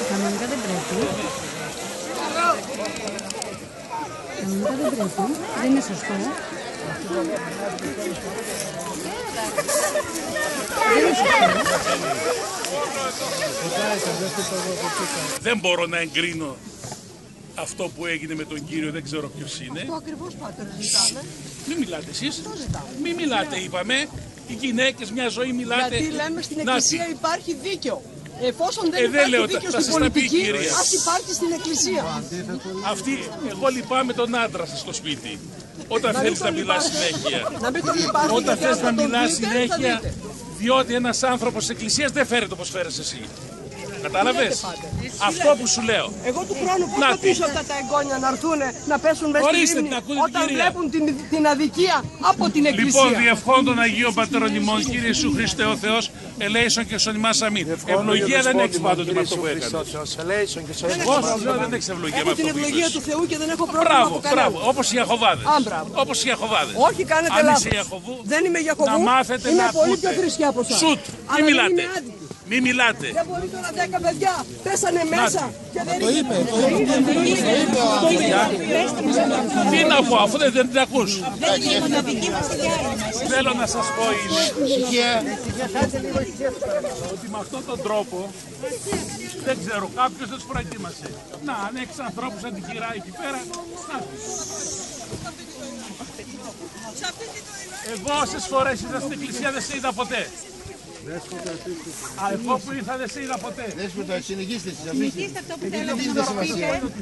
Κανονικά δεν πρέπει. Δεν είναι σωστό. Δεν μπορώ να εγκρίνω αυτό που έγινε με τον κύριο, δεν ξέρω ποιος είναι. Αυτό ακριβώς, πάτερ, ζητάμε. Μην μιλάτε εσείς. Μην μιλάτε, είπαμε. Οι γυναίκες μια ζωή μιλάτε. Γιατί λέμε στην Εκκλησία υπάρχει δίκαιο. Εφόσον δεν δεν λέω, υπάρχει δίκαιο θα στην σας τα πει η πολιτική, κυρία. ας υπάρχει στην Εκκλησία. Εγώ λυπάμαι τον άντρα σας στο σπίτι. Όταν θέλεις να μιλάς συνέχεια. Να μην τον λυπάστε, Όταν γιατί θες αν να θα τον μιλάς δείτε, θα συνέχεια, δείτε. διότι ένας άνθρωπος της Εκκλησίας δεν φέρεται όπως φέρεσαι εσύ. Κατάλαβες? Αυτό που σου λέω. Εγώ του χρόνου πώς Να θα τι. πείσω αυτά τα εγγόνια να έρθουν να πέσουν μέσα Ορίστε, στη λίμνη την ακούτε την όταν κυρία. βλέπουν την αδικία από την Εκκλησία. Λοιπόν, διευχών των Αγίων Πατέρων ημών, Κύριε Ιησού Χριστέ ο Θεός, ελέησον και σον ημάς αμήν. Ευλογία δεν έχεις πάντοτε με αυτό που έκανες. Εγώ σου λέω δεν έχεις ευλογία με Έχω αυτό την που ευλογία είπες. του Θεού και δεν έχω πρόβλημα Μπράβο, από κανέναν. μπράβο, όπως οι Ιαχωβάδες. μπράβο. Όπως οι Ιαχωβάδες. Όχι, κάνετε Αν λάθος. είσαι Ιαχωβού, Δεν είμαι Ιαχωβού, να μάθετε είμαι να πολύ ακούτε. πιο θρησκεία από εσάς. Σουτ, Αλλά μην δεν μιλάτε. είμαι άδικη. Μην μιλάτε. Δεν μπορεί τώρα 10 παιδιά πέσανε μέσα και δεν είπε. Τι να πω, αφού δεν την ακούς. Θέλω να σας πω είναι ότι με αυτόν τον τρόπο δεν ξέρω, κάποιος δεν τους προετοίμασε. Να, αν έχεις ανθρώπους σαν την κυρά εκεί πέρα, να τους. Εγώ όσες φορές ήρθα στην εκκλησία δεν σε είδα ποτέ. Εγώ που ήρθα δεν σε είδα ποτέ. Συνεχίστε αυτό που θέλετε.